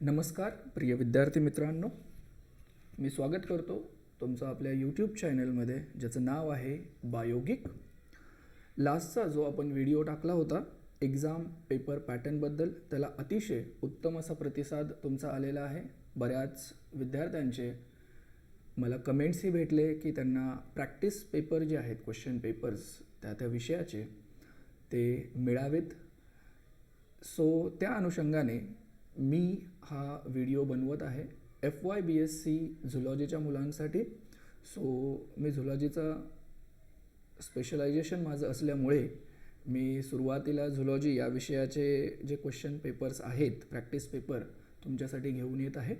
नमस्कार प्रिय विद्यार्थी मित्रांनो, मी स्वागत करतो तुमचं आपल्या यूट्यूब चॅनलमध्ये ज्याचं नाव आहे बायोगिक. लास्टचा जो आपण व्हिडिओ टाकला होता एक्झाम पेपर पॅटर्नबद्दल, त्याला अतिशय उत्तम असा प्रतिसाद तुमचा आलेला आहे. बऱ्याच विद्यार्थ्यांचे मला कमेंट्सही भेटले की त्यांना प्रॅक्टिस पेपर जे आहेत, क्वेश्चन पेपर्स त्या विषयाचे ते मिळावेत. सो त्या अनुषंगाने मी हा व्हिडिओ बनवत आहे FY-BSc झुलॉजीच्या मुलांसाठी. सो मी झुलॉजीचा स्पेशलायझेशन माझं असल्यामुळे मी सुरुवातीला झुलॉजी या विषयाचे जे क्वेश्चन पेपर्स आहेत, प्रॅक्टिस पेपर तुमच्यासाठी घेऊन येत आहे.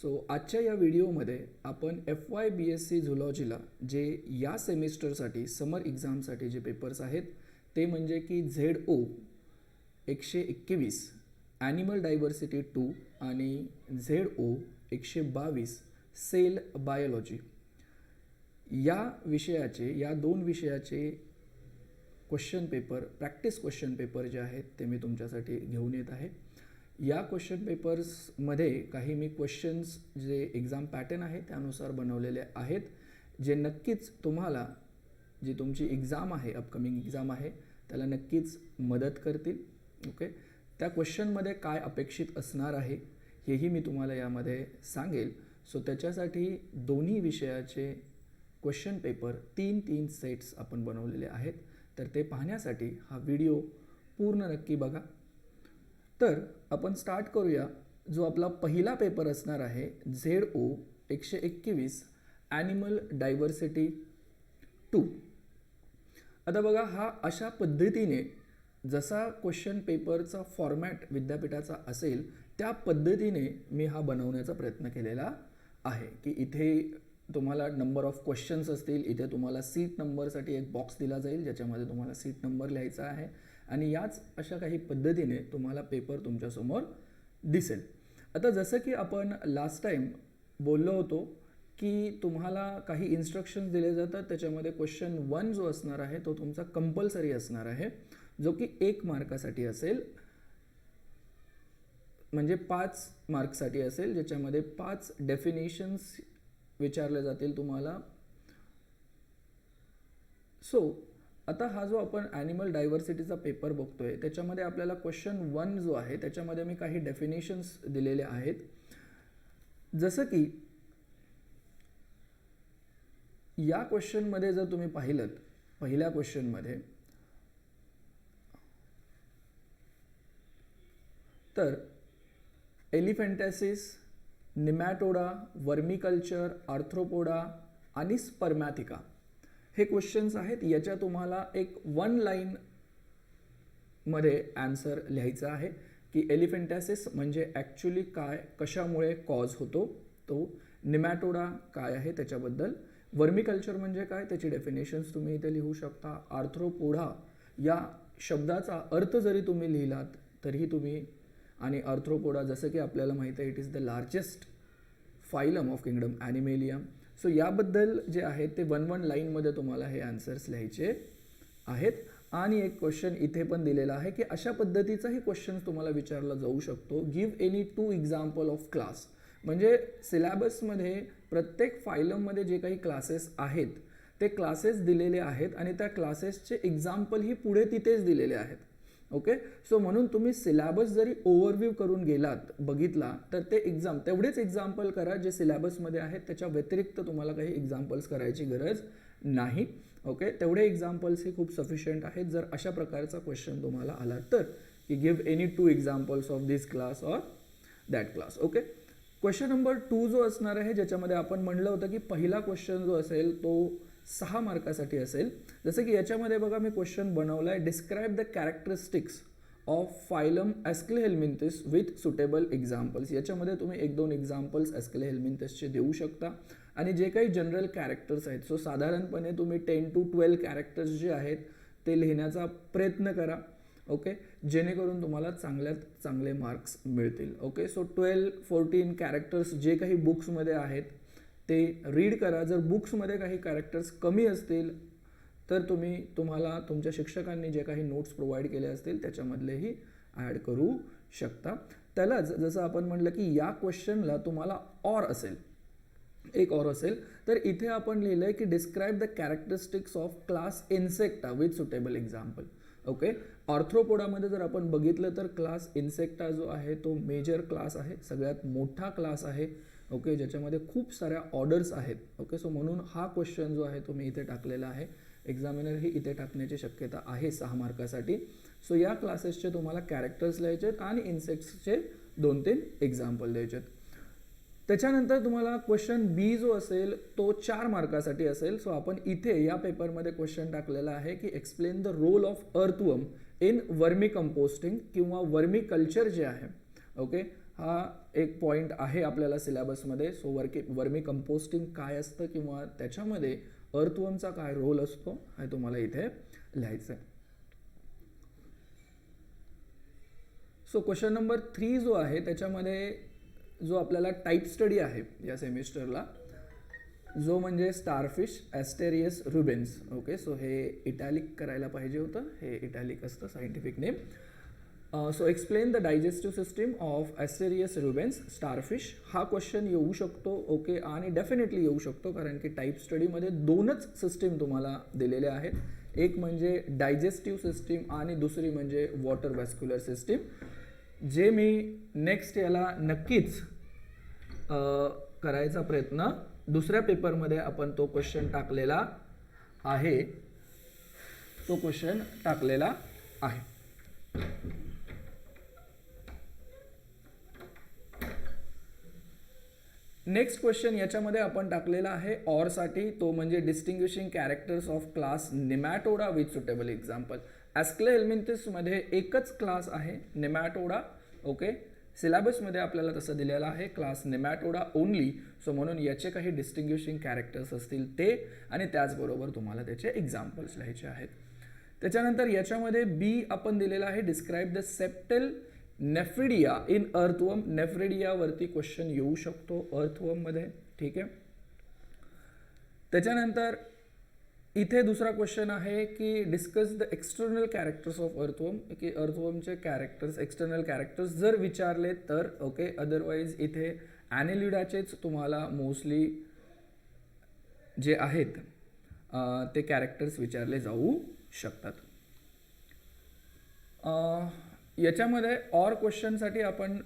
सो आजच्या या व्हिडिओमध्ये आपण FY-BSc झुलॉजीला जे या सेमिस्टरसाठी समर एक्झामसाठी जे पेपर्स आहेत ते म्हणजे की ZO 121 ॲनिमल डायव्हर्सिटी 2 आणि ZO 122 सेल बायोलॉजी या विषयाचे, या दोन विषयाचे question paper, practice question paper जे आहेत ते मी तुमच्यासाठी घेऊन येत आहे. या क्वेश्चन पेपर्समध्ये काही मी क्वेश्चन्स जे एक्झाम पॅटर्न आहे त्यानुसार बनवलेले आहेत, जे नक्कीच तुम्हाला जी तुमची एक्झाम आहे, अपकमिंग एक्झाम आहे, त्याला नक्कीच मदत करतील. ओके, त्या क्वेश्चनमध्ये काय अपेक्षित असणार आहे हेही मी तुम्हाला यामध्ये सांगेल. सो त्याच्यासाठी दोन्ही विषयाचे क्वेश्चन पेपर 3 सेट्स आपण बनवलेले आहेत, तर ते पाहण्यासाठी हा व्हिडिओ पूर्ण नक्की बघा. तर आपण स्टार्ट करूया. जो आपला पहिला पेपर असणार आहे ZO 121 ॲनिमल डायव्हर्सिटी 2. आता बघा, हा अशा पद्धतीने जसा क्वेश्चन पेपरचा फॉर्मॅट विद्यापीठाचा असेल त्या पद्धतीने मी हा बनवण्याचा प्रयत्न केलेला आहे. की इथे तुम्हाला नंबर ऑफ क्वेश्चन्स असतील, इथे तुम्हाला सीट नंबरसाठी एक बॉक्स दिला जाईल ज्याच्यामध्ये तुम्हाला सीट नंबर लिहायचा आहे आणि याच अशा काही पद्धतीने तुम्हाला पेपर तुमच्यासमोर दिसेल. आता जसं की आपण लास्ट टाईम बोललो होतो की तुम्हाला काही इन्स्ट्रक्शन्स दिले जातात, त्याच्यामध्ये क्वेश्चन 1 जो असणार आहे तो तुमचा कंपल्सरी असणार आहे, जो की 1 मार्कासाठी असेल, म्हणजे 5 मार्क्ससाठी असेल, ज्याच्यामध्ये 5 डेफिनेशन्स विचारले जातील तुम्हाला. सो आता हा जो आपण ॲनिमल डायव्हर्सिटीचा पेपर बघतोय त्याच्यामध्ये आपल्याला क्वेश्चन 1 जो आहे त्याच्यामध्ये मी काही डेफिनेशन्स दिलेले आहेत. जसं की या क्वेश्चनमध्ये जर तुम्ही पाहिलं, पहिल्या क्वेश्चनमध्ये तर एलिफेंटॅसिस, निमॅटोडा, वर्मिकल्चर, आर्थ्रोपोडा आणि स्पर्मॅथिका हे क्वेश्चन्स आहेत. याच्या तुम्हाला एक 1 लाईनमध्ये ॲन्सर लिहायचा आहे की एलिफेंटॅसिस म्हणजे ॲक्च्युली काय, कशामुळे कॉज होतो तो, निमॅटोडा काय आहे त्याच्याबद्दल, वर्मिकल्चर म्हणजे काय त्याची डेफिनेशन्स तुम्ही इथे लिहू शकता, आर्थ्रोपोडा या शब्दाचा अर्थ जरी तुम्ही लिहिलात तरीही तुम्ही, आणि आर्थ्रोपोडा जसं की आपल्याला माहिती आहे it is the largest phylum of kingdom animalia. So याबद्दल जे आहे ते 1 लाईनमध्ये तुम्हाला हे आन्सर्स लिहायचे आहेत. आणि एक क्वेश्चन इथे पण दिलेला आहे की अशा पद्धतीचाही क्वेश्चन तुम्हाला विचारला जाऊ शकतो, give any 2 example of class. म्हणजे सिलॅबसमध्ये प्रत्येक फायलममध्ये जे काही क्लासेस आहेत ते क्लासेस दिलेले आहेत आणि त्या क्लासेसचे एक्झाम्पलही पुढे तिथेच दिलेले आहेत. ओके, सो म्हणून तुम्ही सिलॅबस जरी ओव्हरव्ह्यू करून गेलात, बघितला, तर ते तेवढेच एक्झाम्पल करा जे सिलॅबसमध्ये आहेत, त्याच्या व्यतिरिक्त तुम्हाला काही एक्झाम्पल्स करायची गरज नाही. ओके, तेवढे एक्झाम्पल्स हे खूप सफिशियंट आहेत जर अशा प्रकारचा क्वेश्चन तुम्हाला आला तर, की give any 2 examples of this class or that class. Okay, question number 2 जो असणार आहे, ज्याच्यामध्ये आपण म्हणलं होतं की पहिला क्वेश्चन जो असेल तो 6 मार्कासाठी असेल. जसं की याच्यामध्ये बघा मी क्वेश्चन बनवला आहे, describe the characteristics of phylum aschelminthes with suitable examples. याच्यामध्ये तुम्ही 1-2 एक्झाम्पल्स ॲस्केलेहेल्मिंथिसचे देऊ शकता आणि जे काही जनरल कॅरेक्टर्स आहेत, सो साधारणपणे तुम्ही 10 to 12 कॅरेक्टर्स जे आहेत ते लिहिण्याचा प्रयत्न करा. ओके, जेणेकरून तुम्हाला चांगल्यात चांगले मार्क्स मिळतील. ओके, सो 12-14 कॅरेक्टर्स जे काही बुक्समध्ये आहेत ते रीड करा. जर बुक्समध्ये काही कॅरेक्टर्स कमी असतील तर तुम्हाला तुमच्या शिक्षकांनी जे काही नोट्स प्रोव्हाइड केले असतील त्याच्यामधलेही ॲड करू शकता. त्यालाच जसं आपण म्हटलं की या क्वेश्चनला तुम्हाला ऑर असेल, एक ऑर असेल, तर इथे आपण लिहिलं आहे की describe the characteristics of class insecta with suitable example. Okay, ऑर्थ्रोपोडामध्ये जर आपण बघितलं तर क्लास इन्सेक्टा जो आहे तो मेजर क्लास आहे, सगळ्यात मोठा क्लास आहे. ओके, ज्याच्यामध्ये खूप साऱ्या ऑर्डर्स आहेत. ओके, सो म्हणून हा क्वेश्चन जो आहे तो मी इथे टाकलेला आहे. एक्झामिनर ही इथे टाकण्याची शक्यता आहे 6 मार्कासाठी. सो या क्लासेसचे तुम्हाला कॅरेक्टर्स लिहायचे आहेत आणि इन्सेक्ट्सचे 2-3 एक्झाम्पल द्यायचे आहेत. त्याच्यानंतर तुम्हाला क्वेश्चन बी जो असेल तो 4 मार्कासाठी असेल. सो आपण इथे या पेपरमध्ये क्वेश्चन टाकलेला आहे की explain the role of earthworm in vermi composting किंवा वर्मी कल्चर जे आहे. ओके, हा एक पॉईंट आहे आपल्याला सिलेबसमध्ये. सो वर्मी कंपोस्टिंग काय असतं किंवा त्याच्यामध्ये अर्थवर्मचा काय रोल असतो हे तुम्हाला इथे लिहायचं आहे. सो क्वेश्चन नंबर 3 जो आहे त्याच्यामध्ये जो आपल्याला टाईप स्टडी आहे या सेमिस्टरला, जो म्हणजे starfish asterias rubens. Okay, so हे इटॅलिक करायला पाहिजे होतं, हे इटॅलिक असतं scientific name. So explain the digestive system of asterias rubens starfish. हा क्वेश्चन येऊ शकतो. ओके, आणि डेफिनेटली येऊ शकतो कारण की टाईप स्टडीमध्ये 2च सिस्टीम तुम्हाला दिलेल्या आहेत. एक म्हणजे डायजेस्टिव्ह सिस्टीम आणि दुसरी म्हणजे वॉटर वॅस्क्युलर सिस्टीम, जे मी नेक्स्ट याला नक्कीच करायचा प्रयत्न, दुसऱ्या पेपरमध्ये आपण तो क्वेश्चन टाकलेला आहे, तो क्वेश्चन टाकलेला आहे. नेक्स्ट क्वेश्चन याच्यामध्ये आपण टाकलेला आहे ऑरसाठी, तो म्हणजे distinguishing characters of class nematoda with suitable example. ॲस्क्लेहेल्मिंथिसमध्ये एकच क्लास आहे निमॅटोडा. ओके, सिलेबसमध्ये आपल्याला तसं दिलेलं आहे क्लास निमॅटोडा ओनली. सो म्हणून याचे काही डिस्टिंग्विशिंग कॅरेक्टर्स असतील ते, आणि त्याचबरोबर तुम्हाला त्याचे एक्झाम्पल्स लिहायचे आहेत. त्याच्यानंतर याच्यामध्ये बी आपण दिलेला आहे describe the septal nephridia in earthworm. नेफ्रिडियावरती क्वेश्चन येऊ शकतो अर्थवर्ममध्ये. ठीक आहे, त्याच्यानंतर इथे दुसरा क्वेश्चन आहे की discuss the external characters of earthworm. की अर्थवर्मचे कॅरेक्टर्स, एक्सटर्नल कॅरेक्टर्स जर विचारले तर. ओके, अदरवाईज इथे ॲनेलिडाचेच तुम्हाला मोस्टली जे आहेत ते कॅरेक्टर्स विचारले जाऊ शकतात. याच्यामध्ये ऑर क्वेश्चनसाठी आपण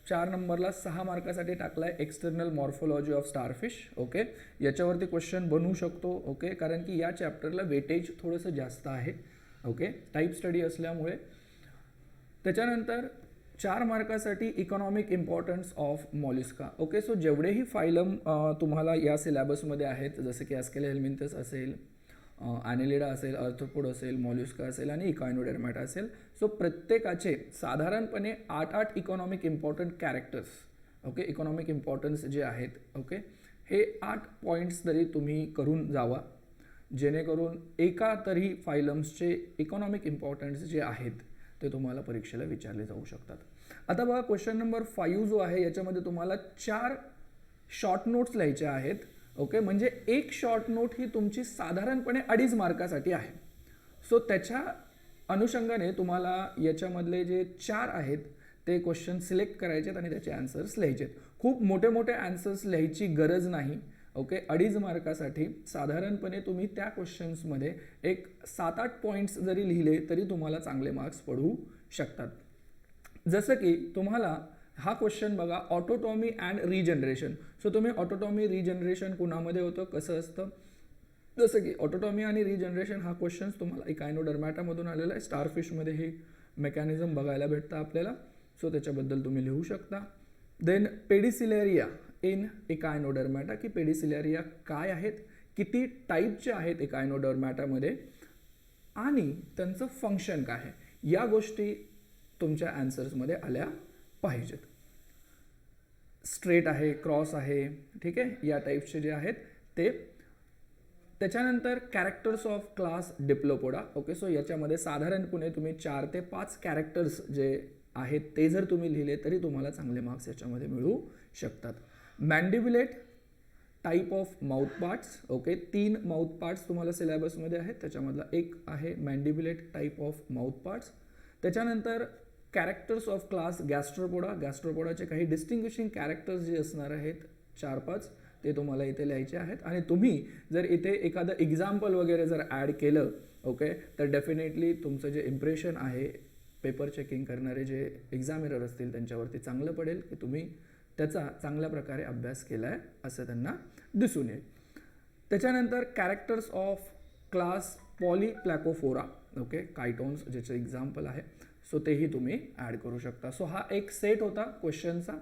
4 नंबरला 6 मार्कासाठी टाकला आहे external morphology of starfish. Okay, याच्यावरती क्वेश्चन बनवू शकतो. ओके, कारण की या चॅप्टरला वेटेज थोडंसं जास्त आहे. ओके, टाईप स्टडी असल्यामुळे. त्याच्यानंतर 4 मार्कासाठी economic importance of mollusca. Okay, so जेवढेही फायलम तुम्हाला या सिलेबसमध्ये आहेत, जसं की ॲस्केलेहेल्मिंथस असेल, ॲनेलिडा असेल, अर्थ्रोपोड असेल, मॉल्युस्का असेल आणि इकायनोडर्मॅटा असेल. सो प्रत्येकाचे साधारणपणे 8 economic important characters. Okay, economic importance जे आहेत, ओके, हे 8 पॉईंट्स तरी तुम्ही करून जावा, जेणेकरून एका तरी फायलम्सचे इकॉनॉमिक इम्पॉर्टन्स जे आहेत ते तुम्हाला परीक्षेला विचारले जाऊ शकतात. आता बघा क्वेश्चन नंबर 5 जो आहे याच्यामध्ये तुम्हाला 4 शॉर्ट नोट्स लिहायच्या आहेत. ओके, म्हणजे एक शॉर्ट नोट ही तुमची साधारणपणे 2.5 मार्कासाठी आहे. सो त्याच्या अनुषंगाने तुम्हाला याच्यामधले जे 4 आहेत ते क्वेश्चन सिलेक्ट करायचे आहेत आणि त्याचे आन्सर्स लिहायचे आहेत. खूप मोठे मोठे आन्सर्स लिहायची गरज नाही. ओके, 2.5 मार्कासाठी साधारणपणे तुम्ही त्या क्वेश्चन्समध्ये एक 7-8 पॉईंट्स जरी लिहिले तरी तुम्हाला चांगले मार्क्स पडू शकतात. जसं की तुम्हाला हा क्वेश्चन बघा, ऑटोटॉमी अँड रिजनरेशन. सो तुम्ही ऑटोटॉमी रिजनरेशन कुणामध्ये होतं, कसं असतं, जसं की ऑटोटॉमी आणि रिजनरेशन हा क्वेश्चन तुम्हाला इकायनोडर्मॅटामधून आलेला आहे. स्टारफिशमध्ये हे मेकॅनिझम बघायला भेटतं आपल्याला. सो त्याच्याबद्दल तुम्ही लिहू शकता. देन पेडिसिलेरिया इन इकायनोडर्मॅटा, की पेडिसिलेरिया काय आहेत, किती टाईपचे आहेत इकायनोडर्मॅटामध्ये आणि त्यांचं फंक्शन काय आहे, या गोष्टी तुमच्या आन्सर्समध्ये आल्या पाहिजेत. स्ट्रेट आहे, क्रॉस आहे, ठीक आहे, या टाईपचे जे आहेत ते. त्याच्यानंतर characters of class Diplopoda. Okay, so याच्यामध्ये साधारणपणे तुम्ही 4 ते 5 कॅरेक्टर्स जे आहेत ते जर तुम्ही लिहिले तरी तुम्हाला चांगले मार्क्स याच्यामध्ये मिळू शकतात. मॅन्डिब्युलेट type of mouth parts. Okay, 3 mouth parts तुम्हाला सिलेबसमध्ये आहेत, त्याच्यामधला एक आहे मॅन्डिब्युलेट टाईप ऑफ माउथ पार्ट्स. त्याच्यानंतर कॅरेक्टर्स ऑफ क्लास गॅस्ट्रोपोडा, गॅस्ट्रोपोडाचे काही डिस्टिंग्विशिंग कॅरेक्टर्स जे असणार आहेत 4-5 ते तुम्हाला इथे लिहायचे आहेत. आणि तुम्ही जर इथे एखादं एक्झाम्पल वगैरे जर ॲड केलं ओके तर डेफिनेटली तुमचं जे इम्प्रेशन आहे पेपर चेकिंग करणारे जे एक्झामिनर असतील त्यांच्यावरती चांगलं पडेल की तुम्ही त्याचा चांगल्या प्रकारे अभ्यास केला आहे असं त्यांना दिसून येईल. त्याच्यानंतर कॅरेक्टर्स ऑफ क्लास पॉलीप्लॅकोफोरा ओके कायटोन्स ज्याचं एक्झाम्पल आहे सो तेही तुम्ही ॲड करू शकता. सो हा एक सेट होता क्वेश्चनचा.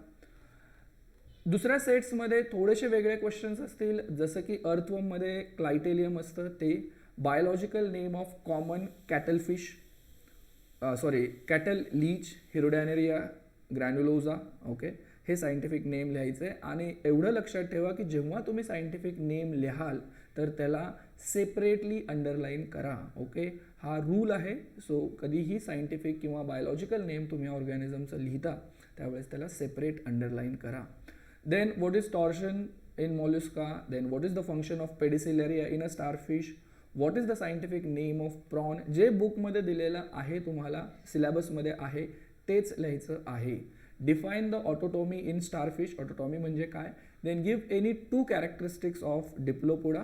दुसऱ्या सेट्समध्ये थोडेसे वेगळे क्वेश्चन्स असतील जसं की अर्थवर्ममध्ये क्लायटेलियम असतं ते biological name of common cuttle fish cattle leech hirudinaria granulosa okay हे सायंटिफिक नेम लिहायचं आहे. आणि एवढं लक्षात ठेवा की जेव्हा तुम्ही सायंटिफिक नेम लिहाल तर त्याला सेपरेटली अंडरलाईन करा ओके हा रूल आहे. सो कधीही सायंटिफिक किंवा बायोलॉजिकल नेम तुम्ही ऑर्गॅनिझमचं लिहिता त्यावेळेस त्याला सेपरेट अंडरलाईन करा. Then what is torsion in mollusca, then what is the function of pedicellariae in a starfish, what is the scientific name of prawn, जे बुकमध्ये दिलेलं आहे तुम्हाला सिलेबसमध्ये आहे तेच लिहायचं आहे. Define the autotomy in starfish, autotomy म्हणजे काय. Then give any 2 characteristics of diplopoda.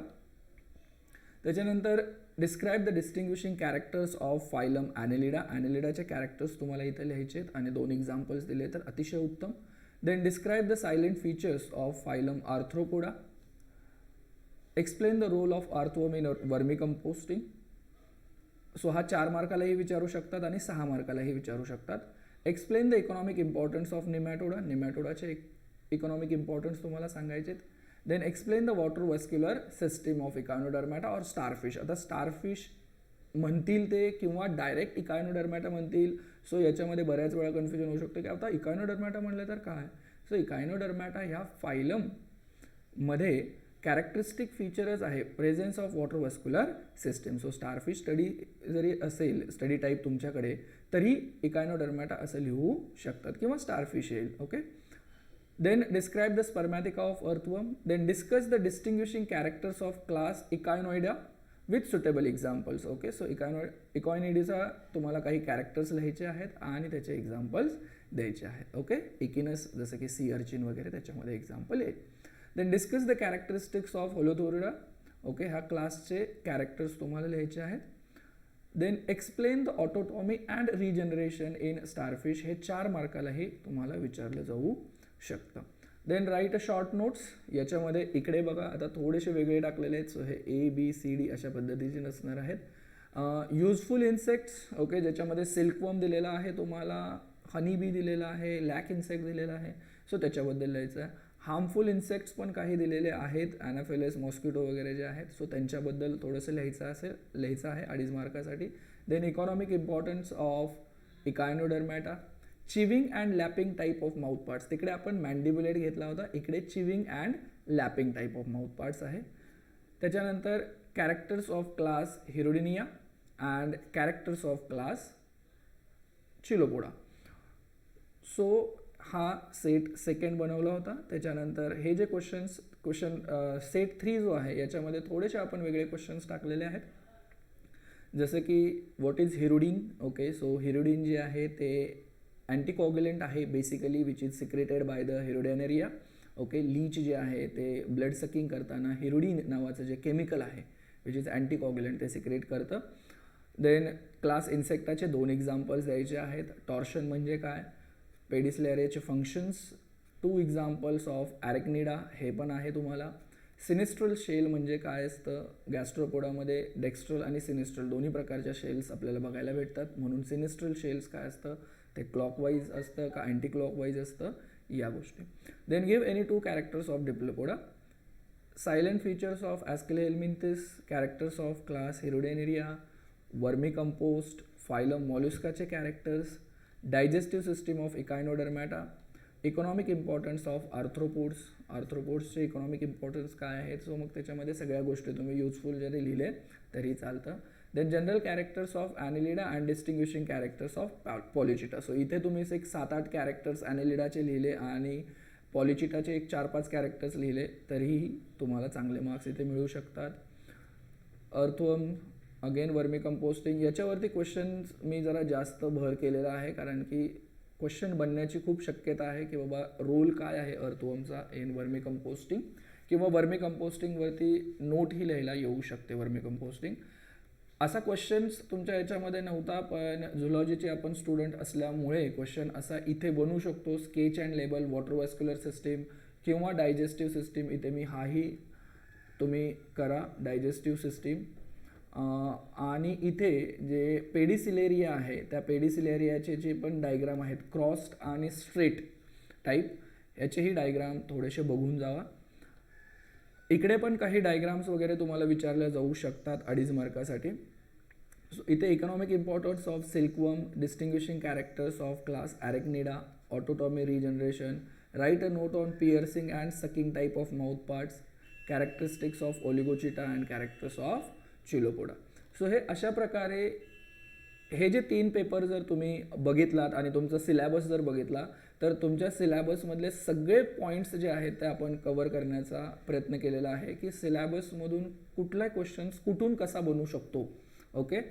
त्याच्यानंतर describe the distinguishing characters of phylum annelida, ॲनेलिडाचे कॅरेक्टर्स तुम्हाला इथे लिहायचे आहेत आणि 2 एक्झाम्पल्स दिले तर अतिशय उत्तम. Then describe the salient features of phylum arthropoda. Explain the role of earthworm in vermi composting. So हा 4 मार्कालाही विचारू शकतात आणि 6 मार्कालाही विचारू शकतात. Explain the economic importance of nematoda, निमॅटोडाचे इकॉनॉमिक इम्पॉर्टन्स तुम्हाला सांगायचे. Then explain the water vascular system of echinodermata और स्टारफिश. आता स्टारफिश म्हणतील ते किंवा डायरेक्ट इकायनोडर्मॅटा म्हणतील सो याच्यामध्ये बऱ्याच वेळा कन्फ्युजन होऊ शकतं की आता इकायनोडर्मॅटा म्हणलं तर काय. सो इकायनोडर्मॅटा ह्या फायलममध्ये कॅरेक्टरिस्टिक फीचरच आहे presence of water vascular system. So starfish study जरी असेल स्टडी टाईप तुमच्याकडे तरी इकायनोडर्मॅटा असं लिहू शकतात किंवा स्टारफिश येईल okay. Then describe the spermatheca of earthworm. Then discuss the distinguishing characters of class echinoidea with suitable examples okay. So इकॉइनिडीचा तुम्हाला काही कॅरेक्टर्स लिहायचे आहेत आणि त्याचे एक्झाम्पल्स द्यायचे आहेत ओके. इकिनस जसं की सी अर्चिन वगैरे त्याच्यामध्ये एक्झाम्पल येईल. Then discuss the characteristics of holothuroidea okay ह्या क्लासचे कॅरेक्टर्स तुम्हाला लिहायचे आहेत. Then explain the autotomy and regeneration in starfish, हे 4 मार्कालाही तुम्हाला विचारलं जाऊ शकतं. Then write a short notes. याच्यामध्ये इकडे बघा आता थोडेसे वेगळे टाकलेले आहेत. सो हे ABCD अशा पद्धतीचे नसणार आहेत. युजफुल इन्सेक्ट्स ओके ज्याच्यामध्ये सिल्कवर्म दिलेला आहे तुम्हाला, हनी बी दिलेला आहे, लॅक इन्सेक्ट दिलेला आहे सो त्याच्याबद्दल लिहायचं आहे. हार्मफुल इन्सेक्ट्स पण काही दिलेले आहेत ॲनाफेलेस मॉस्किटो वगैरे जे आहेत सो त्यांच्याबद्दल थोडंसं लिहायचं आहे 2.5 मार्कासाठी. Then economic importance of echinodermata. Chewing and lapping type of mouth parts, तिकडे आपण मॅन्डिब्युलेट घेतला होता, इकडे chewing and lapping type of mouth parts आहे. त्याच्यानंतर characters of class hirudinea and characters of class chilopoda. So हा सेट सेकंड बनवला होता. त्याच्यानंतर हे जे क्वेश्चन सेट 3 जो आहे याच्यामध्ये थोडेसे आपण वेगळे क्वेश्चन्स टाकलेले आहेत जसं की what is hirudin okay. So hirudin जे आहे ते अँटीकॉग्युलेंट आहे basically which is secreted by the hirudinaria okay. Leech जे आहे ते ब्लड सकिंग करताना हिरोडिन नावाचं जे केमिकल आहे विच इज अँटीकॉग्युलेंट ते सिक्रेट करतं. देन क्लास इन्सेक्टाचे 2 एक्झाम्पल्स द्यायचे आहेत. टॉर्शन म्हणजे काय, पेडिसिलेरियाचे फंक्शन्स, 2 एक्झाम्पल्स ऑफ ॲरेक्निडा हे पण आहे तुम्हाला. सिनिस्ट्रल शेल म्हणजे काय असतं, गॅस्ट्रोपोडामध्ये डेक्स्ट्रल आणि सिनिस्ट्रल दोन्ही प्रकारच्या शेल्स आपल्याला बघायला भेटतात म्हणून सिनिस्ट्रल शेल्स काय असतं ते क्लॉकवाईज असतं का अँटी क्लॉकवाईज असतं या गोष्टी. Then give any 2 characters of diplopoda. Salient features of aschelminthes, characters of class hirudinaria, vermicompost, phylum मॉल्युस्काचे characters, digestive system of echinodermata, economic importance of arthropods, आर्थ्रोपोड्सचे इकॉनॉमिक इम्पॉर्टन्स काय आहेत. So मग त्याच्यामध्ये सगळ्या गोष्टी तुम्ही युजफुल जरी लिहिले तरी चालतं. Then general characters of annelida and distinguishing characters of polychaeta. So इथे तुम्ही एक 7-8 कॅरेक्टर्स ॲनेलिडाचे लिहिले आणि पॉलिचिटाचे एक 4-5 कॅरेक्टर्स लिहिले तरीही तुम्हाला चांगले मार्क्स इथे मिळू शकतात. अर्थवर्म अगेन वर्मी कंपोस्टिंग याच्यावरती क्वेश्चन्स मी जरा जास्त भर केलेला आहे, कारण की क्वेश्चन बनण्याची खूप शक्यता आहे की बाबा रोल काय आहे अर्थवर्मचा इन वर्मी कंपोस्टिंग, किंवा वर्मी कंपोस्टिंगवरती नोटही लिहायला येऊ शकते वर्मी कंपोस्टिंग. असा क्वेश्चन्स तुमच्या याच्यामध्ये नव्हता, पण झुलॉजीचे आपण स्टुडंट असल्यामुळे क्वेश्चन असा इथे बनू शकतो. स्केच अँड लेबल वॉटरवॅस्क्युलर सिस्टीम किंवा डायजेस्टिव्ह सिस्टीम, इथे मी हाही तुम्ही करा डायजेस्टिव्ह सिस्टीम. आणि इथे जे पेडिसिलेरिया आहे त्या पेडिसिलेरियाचे जे पण डायग्राम आहेत क्रॉस्ड आणि स्ट्रेट टाईप, याचेही डायग्राम थोडेसे बघून जावा. इकडे पण काही डायग्राम्स वगैरे तुम्हाला विचारल्या जाऊ शकतात 2.5 मार्कासाठी. सो इथे economic importance of silkworm, distinguishing characters of class arachnida, autotomy regeneration, write a note on piercing and sucking type of mouth parts, characteristics of oligochaeta and characters of chilopoda. So हे अशा प्रकारे हे जे 3 paper जर तुम्ही बघितलात आणि तुमचा सिलॅबस जर बघितला तर तुमच्या सिलॅबसमधले सगळे पॉईंट्स जे आहेत ते आपण कवर करण्याचा प्रयत्न केलेला आहे की सिलॅबसमधून कुठला क्वेश्चन्स कुठून कसा बनू शकतो. ओके,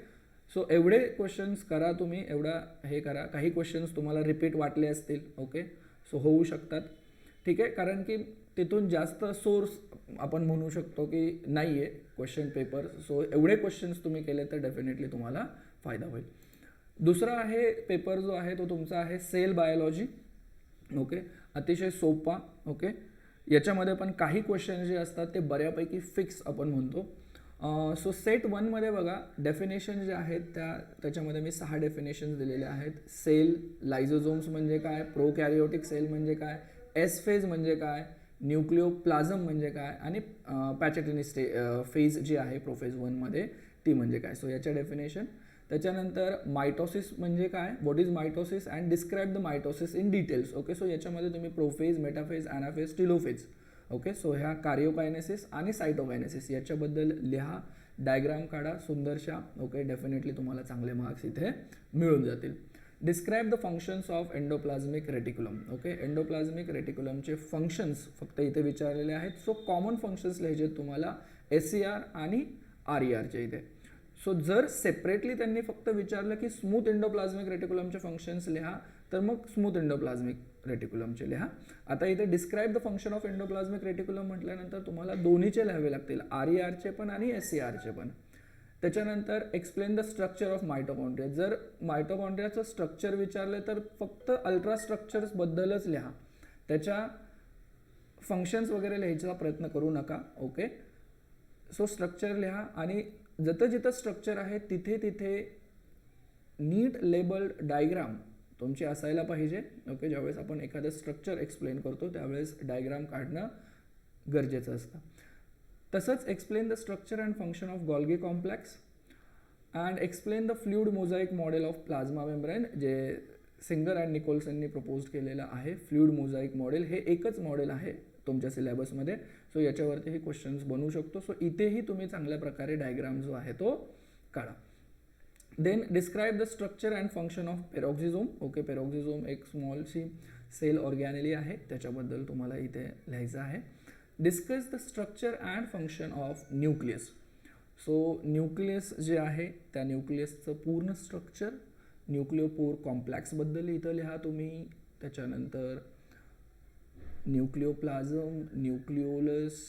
सो एवढे क्वेश्चन्स करा तुम्ही, एवढा हे करा. काही क्वेश्चन्स तुम्हाला रिपीट वाटले असतील, ओके, सो होऊ शकतात, ठीक आहे, कारण की तिथून जास्त सोर्स आपण म्हणू शकतो की नाही आहे क्वेश्चन पेपर. सो एवढे क्वेश्चन्स तुम्ही केले तर डेफिनेटली तुम्हाला फायदा होईल. दुसरा आहे पेपर जो आहे तो तुमचा आहे सेल बायोलॉजी. ओके, अतिशय सोपा. ओके, याच्यामध्ये पण काही क्वेश्चन जे असतात ते बऱ्यापैकी फिक्स आपण म्हणतो. सो सेट 1मध्ये बघा डेफिनेशन जे आहेत त्याच्यामध्ये मी 6 डेफिनेशन्स दिलेले आहेत. सेल, लायझोझोम्स म्हणजे काय, प्रोकॅरियोटिक सेल म्हणजे काय, एस फेज म्हणजे काय, न्यूक्लिओप्लाझम म्हणजे काय, आणि पॅचेटिनी फेज जी आहे प्रोफेज 1मध्ये ती म्हणजे काय. सो याच्या डेफिनेशन. त्याच्यानंतर मायटोसिस म्हणजे काय, what is mitosis and describe the mitosis in details. Okay, so याच्यामध्ये तुम्ही prophase, metaphase, anaphase, telophase. Okay, so ह्या कार्योकायनेसिस आणि सायटोकायनेसिस याच्याबद्दल लिहा, डायग्राम काढा सुंदरशा. ओके, डेफिनेटली तुम्हाला चांगले मार्क्स इथे मिळून जातील. Describe the functions of endoplasmic reticulum. Okay, endoplasmic रेटिक्युलमचे फंक्शन्स फक्त इथे विचारलेले आहेत. सो कॉमन फंक्शन्स लिहायचे तुम्हाला SCR आणि RERचे इथे. सो जर सेपरेटली त्यांनी फक्त विचारलं की स्मूथ एंडोप्लाझमिक रेटिक्युलमचे फंक्शन्स लिहा तर मग स्मूथ एंडोप्लाझमिक रेटिक्युलमचे लिहा. आता इथे describe the function of endoplasmic reticulum म्हटल्यानंतर तुम्हाला दोन्हीचे लिहावे लागतील, RERचे पण आणि SCRचे पण. त्याच्यानंतर explain the structure of mitochondria. जर मायटोकॉन्ड्रियाचं स्ट्रक्चर विचारलं तर फक्त अल्ट्रा स्ट्रक्चर्सबद्दलच लिहा, त्याच्या फंक्शन्स वगैरे लिहायचा प्रयत्न करू नका. ओके, सो स्ट्रक्चर लिहा आणि जिथं जिथं स्ट्रक्चर आहे तिथे तिथे नीट लेबल्ड डायग्राम तुमची असायला पाहिजे. ओके, ज्यावेळेस आपण एखादं स्ट्रक्चर एक्सप्लेन करतो त्यावेळेस डायग्राम काढणं गरजेचं असतं. तसंच explain the structure and function of Golgi complex and explain the fluid mosaic model of plasma membrane, जे सिंगर अँड निकोल्सननी प्रपोज केलेलं आहे. फ्लूइड मोझाईक मॉडेल हे एकच मॉडेल आहे तुमच्या सिलेबसमध्ये. सो याच्यावरतीही क्वेश्चन्स बनू शकतो. सो इथेही तुम्ही चांगल्या प्रकारे डायग्राम जो आहे तो काढा. Then describe the structure and function of peroxisome. Okay, peroxisome एक स्मॉलशी सेल ऑर्गॅनेली आहे, त्याच्याबद्दल तुम्हाला इथे लिहायचं आहे. Discuss the structure and function of nucleus. So nucleus जे आहे त्या न्यूक्लियसचं पूर्ण स्ट्रक्चर, न्यूक्लिओपोर कॉम्प्लेक्सबद्दल इथं लिहा तुम्ही. त्याच्यानंतर न्यूक्लिओप्लाझम, न्यूक्लिओलस,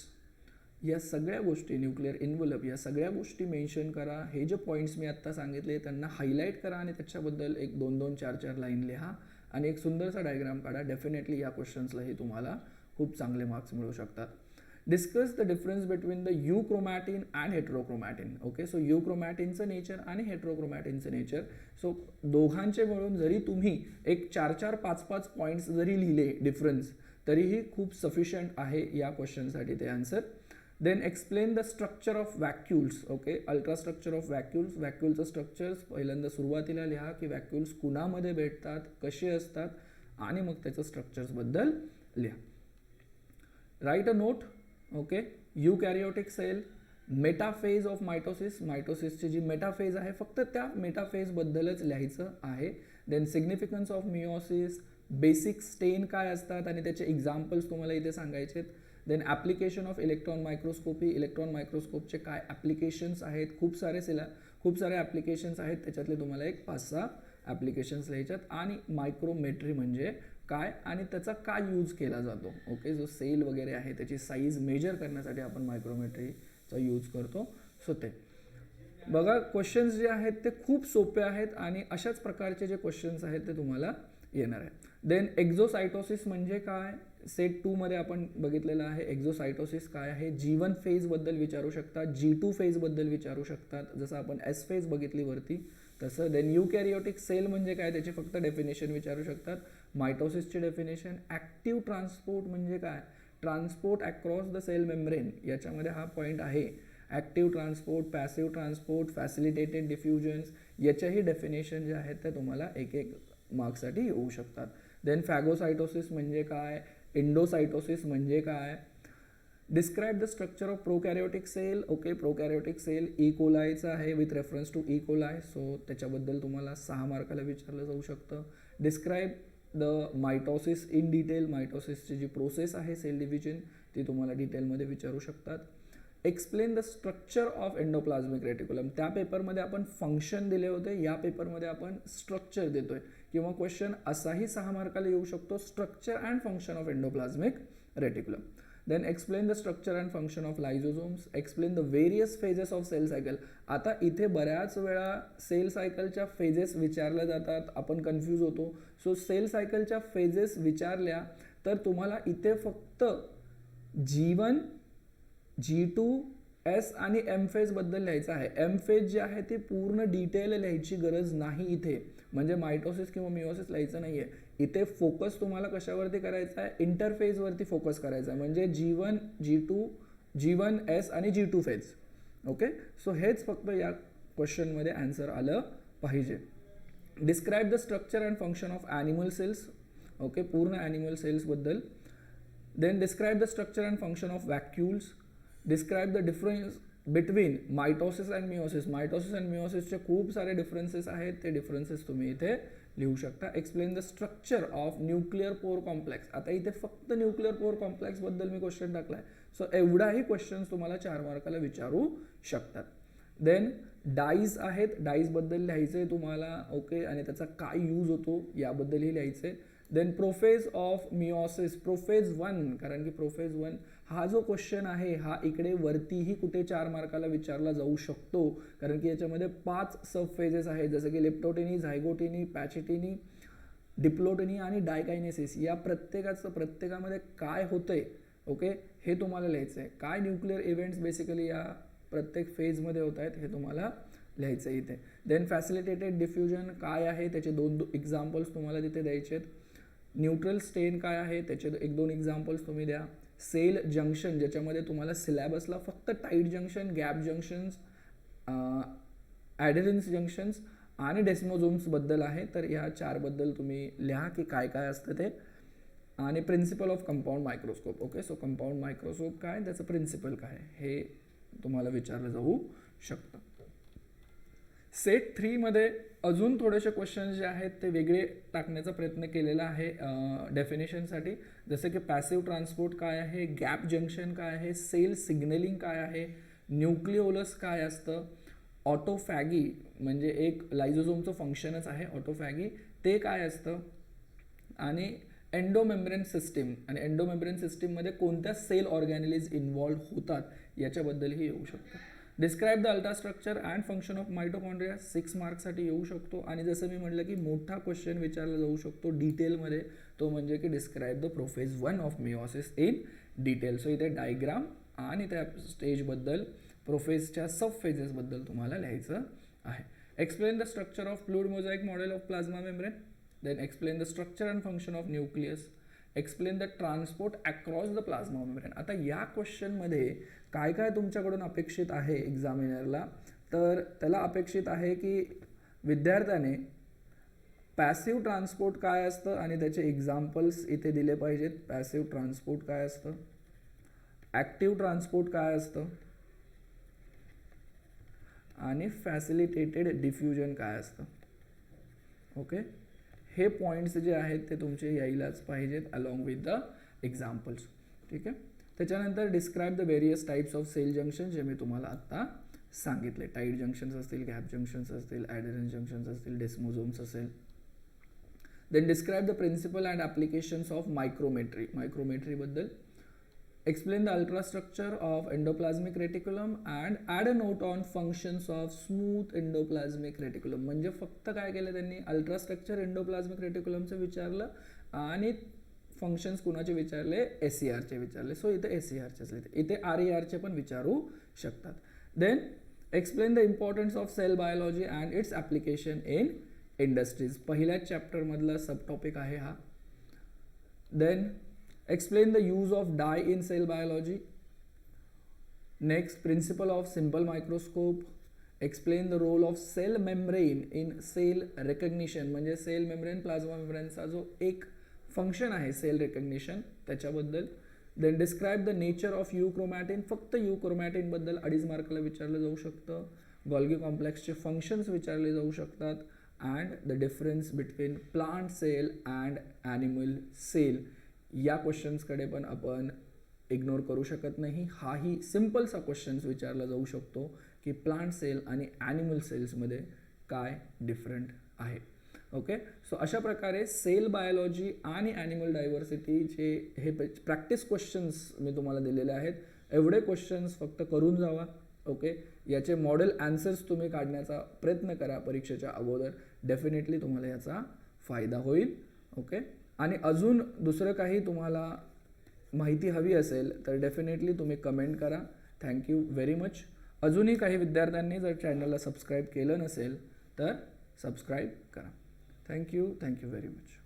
या सगळ्या गोष्टी, न्यूक्लिअर इन्व्हलप, या सगळ्या गोष्टी मेन्शन करा. हे जे पॉईंट्स मी आत्ता सांगितले त्यांना हायलाईट करा आणि त्याच्याबद्दल एक 2-2, 4-4 लाईन लिहा आणि एक सुंदरसा डायग्राम काढा. डेफिनेटली या क्वेश्चन्सलाही तुम्हाला खूप चांगले मार्क्स मिळू शकतात. Discuss the difference between the euchromatin and heterochromatin. Okay, so यूक्रोमॅटिनचं नेचर आणि हेट्रोक्रोमॅटिनचं नेचर. सो दोघांचे मिळून जरी तुम्ही एक 4-4, 5-5 पॉईंट्स जरी लिहिले डिफरन्स तरीही खूप सफिशियंट आहे या क्वेश्चनसाठी ते answer. Then explain the structure of vacuoles. Okay, ultra structure of vacuoles. वॅक्युलचं स्ट्रक्चर्स पहिल्यांदा सुरुवातीला लिहा की वॅक्युल्स कुणामध्ये भेटतात, कसे असतात आणि मग त्याचं स्ट्रक्चर्सबद्दल लिहा. Write a note. Okay, eukaryotic cell, metaphase of mitosis. मायटोसिसची जी मेटाफेज आहे फक्त त्या मेटाफेजबद्दलच लिहायचं आहे. Then significance of meiosis, basic stain काय असतात आणि त्याचे एक्झाम्पल्स तुम्हाला इथे सांगायचे. Then application of electron microscopy. Electron मायक्रोस्कोपचे काय ॲप्लिकेशन्स आहेत, खूप सारे खूप सारे ॲप्लिकेशन्स आहेत, त्याच्यातले तुम्हाला एक 5-6 ॲप्लिकेशन्स लिहायच्यात. आणि मायक्रोमेट्री म्हणजे काय आणि त्याचा काय यूज केला जातो. ओके, जो सेल वगैरे आहे त्याची साईज मेजर करण्यासाठी आपण मायक्रोमेट्रीचा यूज करतो. सो ते बघा, क्वेश्चन्स जे आहेत ते खूप सोपे आहेत आणि अशाच प्रकारचे जे क्वेश्चन्स आहेत ते तुम्हाला येणार आहे. देन एक्झोसायटोसिस म्हणजे काय, सेट 2 मध्ये आपण बघितलेलं आहे. एक्झोसायटोसिस काय आहे, G1 फेजबद्दल विचारू शकतात, G2 फेजबद्दल विचारू शकतात, जसं आपण S फेज बघितली वरती तसं. देन युकॅरियोटिक सेल म्हणजे काय, त्याची फक्त डेफिनेशन विचारू शकतात. मायटोसिसची डेफिनेशन. ॲक्टिव्ह ट्रान्सपोर्ट म्हणजे काय, transport across the cell membrane, याच्यामध्ये हा पॉईंट आहे. Active transport, passive transport, facilitated diffusions, याच्याही डेफिनेशन जे आहेत ते तुम्हाला एक मार्क्ससाठी येऊ शकतात. देन फॅगोसायटोसिस म्हणजे काय, इंडोसायटोसिस म्हणजे काय, describe the structure of prokaryotic cell. Okay, prokaryotic cell E कोलायचं आहे with reference to E coli, so त्याच्याबद्दल तुम्हाला 6 मार्काला विचारलं जाऊ शकतं. Describe the mitosis in detail, मायटोसिसची जी प्रोसेस आहे सेल डिव्हिजन ती तुम्हाला डिटेलमध्ये विचारू शकतात. Explain the structure of endoplasmic reticulum, त्या पेपरमध्ये आपण फंक्शन दिले होते, या पेपरमध्ये आपण स्ट्रक्चर देतोय. किंवा क्वेश्चन असाही 6 मार्काला येऊ शकतो, structure and function of endoplasmic reticulum. Then explain the structure and function of lysosomes, explain the various phases of cell cycle. आता इथे बऱ्याच वेळा सेल सायकलच्या फेजेस विचारल्या जातात, आपण कन्फ्यूज होतो. सो सेल सायकलच्या फेजेस विचारल्या तर तुम्हाला इथे फक्त G1, G2, S आणि M फेजबद्दल लिहायचं आहे. M फेज जी आहे ती पूर्ण डिटेल लिहायची गरज नाही इथे, म्हणजे मायटोसिस किंवा मिओसिस लिहायचं नाही आहे. इथे फोकस तुम्हाला कशावरती करायचा आहे, इंटरफेजवरती फोकस करायचा आहे, म्हणजे G1, G2, G1, S आणि G2 फेज. ओके, सो हेच फक्त या क्वेश्चनमध्ये आन्सर आलं पाहिजे. Describe the structure and function of animal cells. Okay, पूर्ण ॲनिमल सेल्सबद्दल. Then describe the structure and function of vacuoles. Describe the difference between mitosis and meiosis. Mitosis and मिओसिसचे खूप सारे डिफरन्सेस आहेत, ते डिफरन्सेस तुम्ही इथे लिहू शकता. Explain the structure of nuclear pore complex. आता इथे फक्त न्यूक्लिअर पोर कॉम्प्लेक्सबद्दल मी क्वेश्चन टाकलाय, सो एवढाही क्वेश्चन्स तुम्हाला 4 मार्काला विचारू शकतात. देन डाईज आहेत, डाईजबद्दल लिहायचं आहे तुम्हाला. ओके, आणि त्याचा काय यूज होतो याबद्दलही लिहायचं आहे. Then prophase of meiosis, prophase 1, कारण की प्रोफेज 1 हा जो क्वेश्चन आहे हा इकडे वरतीही कुठे 4 मार्काला विचारला जाऊ शकतो, कारण की याच्यामध्ये 5 सब फेजेस आहेत, जसं की लेप्टोटेनी, झायगोटेनी, पॅचिटेनी, डिप्लोटेनी आणि डायकायनेसिस. या प्रत्येकामध्ये काय होतंय, ओके, हे तुम्हाला लिहायचं आहे. काय न्यूक्लिअर इव्हेंट्स बेसिकली या प्रत्येक फेजमध्ये होत आहेत हे तुम्हाला लिहायचं आहे इथे. देन फॅसिलिटेटेड डिफ्युजन काय आहे त्याचे 2 एक्झाम्पल्स तुम्हाला तिथे द्यायचे आहेत. न्यूट्रल स्टेन काय आहे त्याचे 1-2 एक्झाम्पल्स तुम्ही द्या. सेल जंक्शन, ज्याच्यामध्ये तुम्हाला सिलेबसला फक्त tight junction, gap junctions, adherens junctions आणि डेस्मोझोम्सबद्दल आहे, तर ह्या 4 बद्दल तुम्ही लिहा की काय काय असतं ते. आणि principle of compound microscope. Okay, so compound microscope काय, त्याचं प्रिन्सिपल काय हे तुम्हाला विचारलं जाऊ शकतं. सेट 3 मध्ये अजून थोडेसे क्वेश्चन्स जे आहेत ते वेगळे टाकण्याचा प्रयत्न केलेला आहे डेफिनेशनसाठी, जसं की पॅसिव्ह ट्रान्सपोर्ट काय आहे, गॅप जंक्शन काय आहे, सेल सिग्नलिंग काय आहे, न्यूक्लिओलस काय असतं, ऑटोफॅगी म्हणजे एक लायझोझोमचं फंक्शनच आहे ऑटोफॅगी, ते काय असतं, आणि एंडोमेम्ब्रेन सिस्टीम, आणि एंडोमेम्ब्रेन सिस्टीममध्ये कोणत्या सेल ऑर्गॅनिलीज इन्व्हॉल्व होतात याच्याबद्दलही येऊ शकतं. Describe the ultrastructure and function of mitochondria 6 मार्क्ससाठी येऊ शकतो. आणि जसं मी म्हटलं की मोठा क्वेश्चन विचारला जाऊ शकतो डिटेलमध्ये, तो म्हणजे की describe the prophase 1 of meiosis in detail. So इथे डायग्राम आणि त्या स्टेजबद्दल, प्रोफेजच्या सब फेजेसबद्दल तुम्हाला लिहायचं आहे. Explain the structure of fluid mosaic model of plasma membrane. Then explain the structure and function of nucleus. Explain the transport across the plasma membrane. आता या क्वेश्चनमध्ये काय काय तुमच्याकडून अपेक्षित आहे एक्झामिनरला, तर त्याला अपेक्षित आहे की विद्यार्थ्याने पॅसिव्ह ट्रान्सपोर्ट काय असतं आणि त्याचे एक्झाम्पल्स इथे दिले पाहिजेत. पॅसिव्ह ट्रान्सपोर्ट काय असतं, ॲक्टिव्ह ट्रान्सपोर्ट काय असतं, आणि फॅसिलिटेटेड डिफ्युजन काय असतं. ओके, हे पॉईंट्स जे आहेत ते तुमचे यायलाच पाहिजेत अलॉंग विथ द एक्झाम्पल्स. ठीक आहे, त्याच्यानंतर describe the various types of cell junction, जे मी तुम्हाला आत्ता सांगितले. टाईट जंक्शन्स असतील, गॅप जंक्शन्स असतील, ॲडेरन्स जंक्शन्स असतील, डेस्मोझोम्स असेल. Then describe the principal and applications of micrometry. मायक्रोमेट्रीबद्दल explain the ultrastructure of endoplasmic reticulum and add a note on functions of smooth endoplasmic reticulum. म्हणजे फक्त काय केलं त्यांनी, अल्ट्रास्ट्रक्चर एंडोप्लाझ्मिक रेटिक्युलमचं विचारलं आणि फंक्शन्स कुणाचे विचारले, SCRचे विचारले. सो इथे SCRचेच लिहिते, इथे RERचे पण विचारू शकतात. Then explain the importance of cell biology and its application in industries. पहिल्याच चॅप्टरमधला सब टॉपिक आहे हा. देन explain the use of dye in cell biology. Next, principle of simple microscope. Explain the role of cell membrane in cell recognition. म्हणजे cell membrane plasma मेम्ब्रेनचा जो एक function आहे सेल रेकग्निशन त्याच्याबद्दल. Then describe the nature of euchromatin. फक्त euchromatin बद्दल 2.5 मार्काला विचारलं जाऊ शकतं. गॉल्गी कॉम्प्लेक्सचे फंक्शन्स विचारले जाऊ शकतात. And the difference between plant cell and animal cell या क्वेश्चन्सकडे पण आपण इग्नोर करू शकत नाही. हाही सिम्पलसा क्वेश्चन्स विचारला जाऊ शकतो की प्लांट सेल आणि ॲनिमल सेल्समध्ये काय डिफरंट आहे. ओके, सो अशा प्रकारे सेल बायोलॉजी आणि ॲनिमल डायव्हर्सिटीचे हे प्रॅक्टिस क्वेश्चन्स मी तुम्हाला दिलेले आहेत. एवढे क्वेश्चन्स फक्त करून जावा. ओके, याचे मॉडेल ॲन्सर्स तुम्ही काढण्याचा प्रयत्न करा परीक्षेच्या अगोदर. डेफिनेटली तुम्हाला याचा फायदा होईल. ओके, आणि अजून दुसरं काही तुम्हाला माहिती हवी असेल तर डेफिनेटली तुम्ही कमेंट करा. Thank you very much. अजूनही काही विद्यार्थ्यांनी जर चॅनलला सबस्क्राईब केलं नसेल तर सबस्क्राईब करा. Thank you very much.